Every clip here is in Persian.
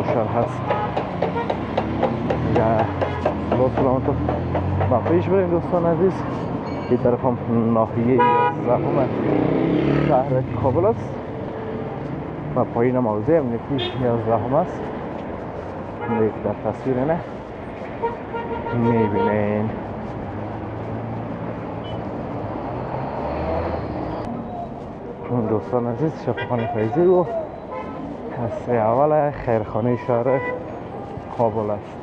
روشن هست و با سلامت با پیش بریم دوستان عزیز. این طرف هم ناحیه 11 شهر کابل است و پایین موضع امنیتی 11 است. در تصویر نه میبینین. دوستان عزیز شفاخانه فیضی و هسته اول خیرخانه شهر کابل است.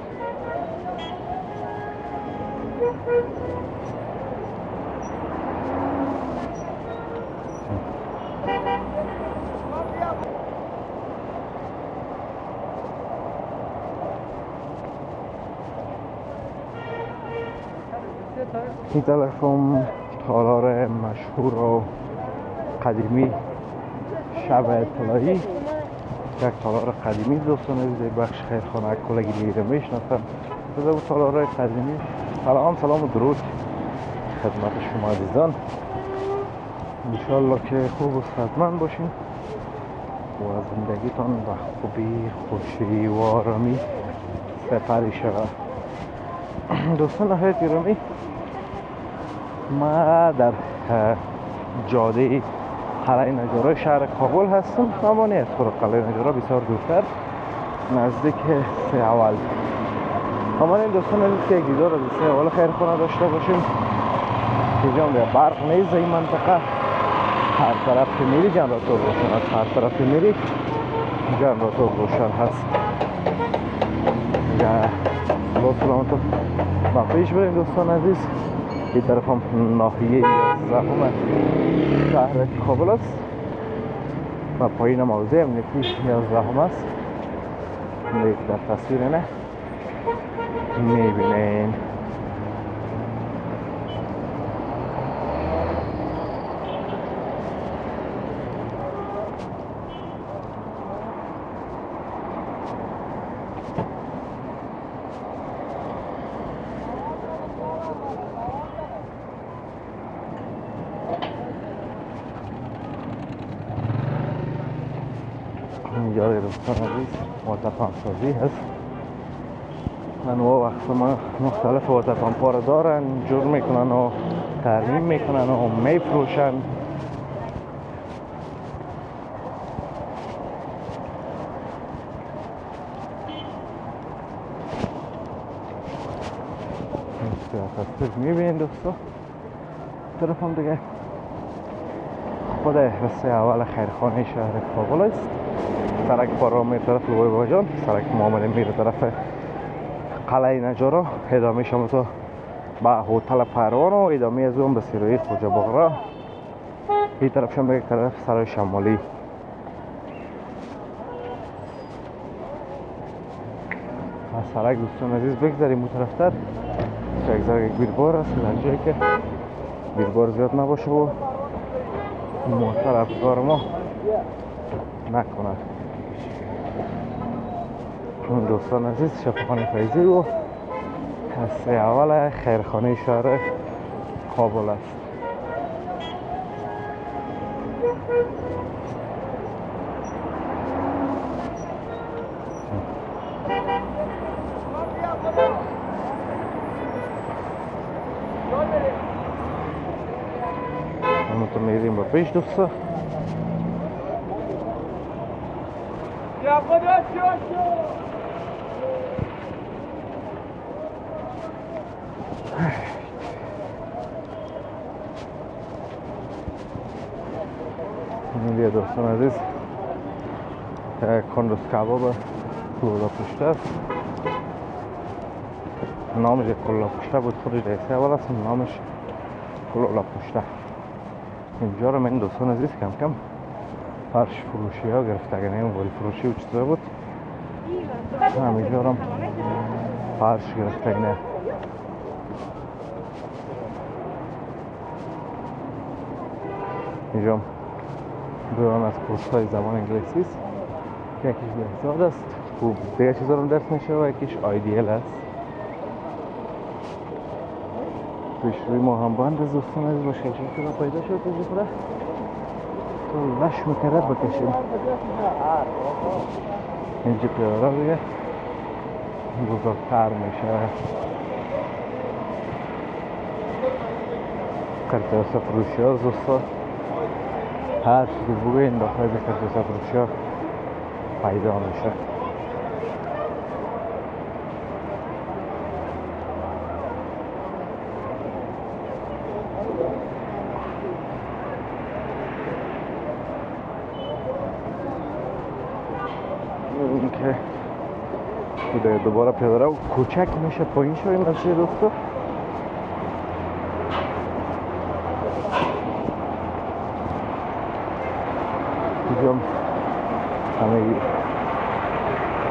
این طرف هم تالار مشهور و قدیمی شب اطلاعی، یک تالار قدیمی دوستان عزیز. بخش خیرخانه کلگی میره میشناسم از اون تالار قدیمی. سلام و درود خدمت شما عزیزان. انشالله که خوب و صحتمند باشین و زندگیتان به خوبی خوشی و آرامی سپری شود. دوستان نهایت گرامی، ما در جاده قلعه نجارای شهر کابل هستم، اما نه از خود قلعه نجارا، بسیار دورتر نزدیک سه اول. اما این دوستان عزیز که یک دیدار از سه اول خیرخانه داشته باشیم. اینجا هم برق نیست این منطقه، هر طرف که میری جنراتور روشن است، هر طرف که میری جنراتور روشن هست و با سلامت با پیش بریم دوستان عزیز. این طرف هم ناحیه 11 شهر کابل است و پایین موضع امنیتی 11 است. در تصویر نه میبینین. اینجا دوستان عزیز واتر پمپ سازی هست. انواع اقسام مختلف واتر پمپ ها رو دارن، جور میکنن و ترمیم میکنن و میفروشن. تصویر میبینید دوستان. طرف هم دیگه خود رسته اول خیرخانه شهر کابل است. سرک پارام می طرف لوی باجان، سرک معامله میره طرف قلعه نجارا، ادامه شما تو به هتل پروان و ادامه از اون به سیروی خوجا بغرا. این طرف شما به طرف سرای شمالی. از سرک دوستان عزیز بگذاریم اون طرفتر یک بیربار است در جایی که بیربار زیاد نباشه و موتر افزار ما نکنه. دوستان عزیز شفاخانه فیضی و هسته اول خیرخانه شهر کابل است. همونطور میریم با پیش دوستا. اینجا دوستان عزیز کندوز کباب کلولا پشته است. نامش کلولا پشته بود، خودش رئیس اول است نامش کلولا پشته. اینجا رو من دوستان عزیز کم کم فرش فروشی ها گرفتگی نیم، ولی فروشی و چیزا بود. همینجا رو فرش گرفتگی نیم. اینجا دوران از کورس های زبان انگلیسی است. یکیش بهزاد است، خوب دیگه چیزا رو درس میشه و یکیش آیدیل است. پیش روی ما هم بند از دوستان عزیز باشه که را پیدا شد از بخوره تو لش مکرد بکشیم. اینجا پیاده دیگه بزرگتر میشه. کارت فروشی ها دوستا، هر چیزی بگوین داخل کارت فروشی ها پیدا میشه. این که دوباره پیاده رو کوچک میشه پایین شویم مسیر دوستا. اینجا همه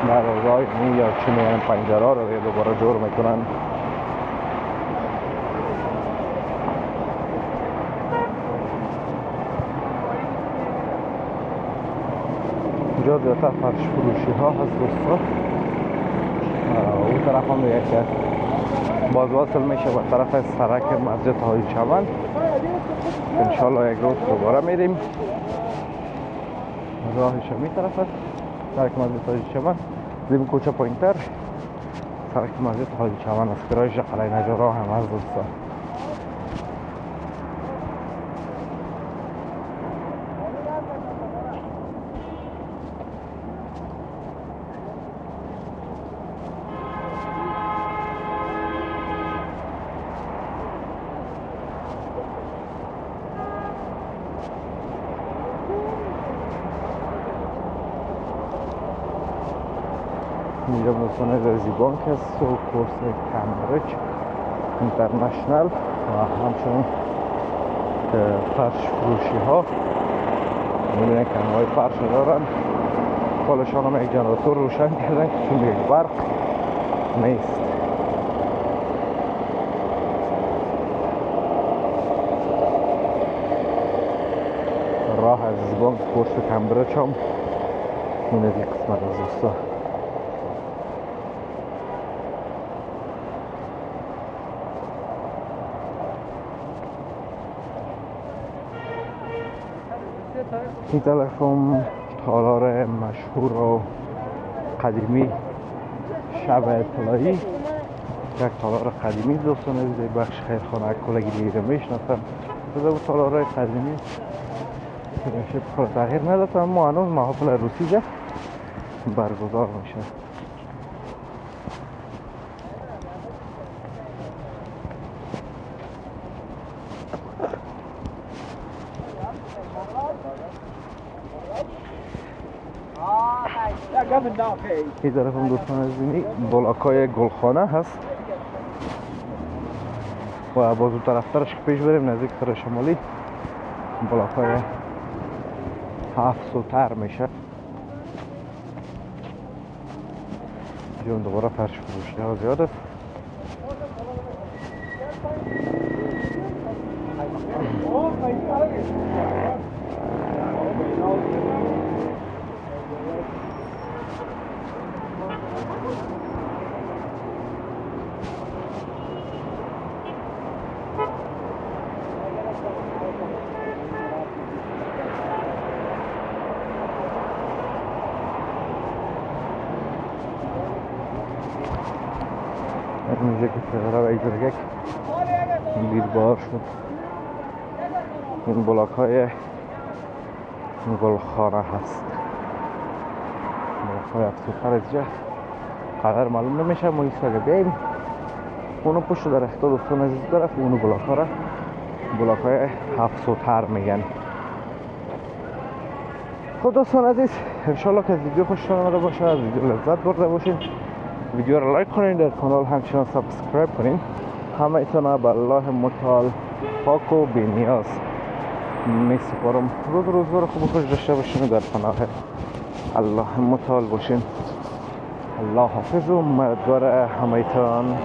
دروازه‌های یا چی میگن پنجره ها رو دوباره جور میکنن. اینجا زیادتر فرش فروشی ها هست دوستا. اون طرف هم دیگه که باز واصل میشه به طرف سرک مسجد حاجی چمن. انشالله یک روز دوباره میریم. راهش هم این طرف است، سرک مسجد حاجی چمن. زمین کوچه پایین تر سرک مسجد حاجی چمن است که راهش قلعه نجارا هم هست دوستا. اینجا دوستان رزی بانک هست و کورس کمبریج اینترنشنل و همچنین فرش فروشی ها. میبینن که انواع فرش دارن. پالشان هم یک جنراتور روشن کردن که چون یک برق نیست. راه از بانک کورس کمبریج هم این از این قسمت از دوستا. این طرف هم تالار مشهور و قدیمی شب اطلاعی، یک تالار قدیمی دوستان از بخش خیرخانه کلگی دیگه میشناسن. بوده تالار قدیمی که تغییر نداد اما هنوز محافل روسی جا برگزار میشه. این طرف هم دوستان عزیزی بلاکای گلخانه هست و باز اون طرف ترش که پیش بریم نزدیک سر شمالی بلاکای 7 سوتر میشه. اینجا دوباره فرش فروشی ها زیاد است. اینجا که پیاده رو یک دیربار شد. این بلاک های گلخانه هست. بلاک های افسوتر از جا قدر معلوم نمیشه. ما ایسا که بیاییم اونو پشت در اختار دوستان عزیز طرف اونو بلاک ها را بلاک های افسوتر میگن. خب دوستان عزیز انشالله که از ویدیو خوشتون آمده باشه، از ویدیو لذت برده باشین. ویدیو رو لایک کنین، در کانال همچنان سابسکرایب کنین. همه ایتونه به الله متعال پاک و بی‌نیاز می سپارم. روزگار خوب و خوش داشته باشین در پناه الله متعال باشین. الله حافظ و مددگار همه ایتان.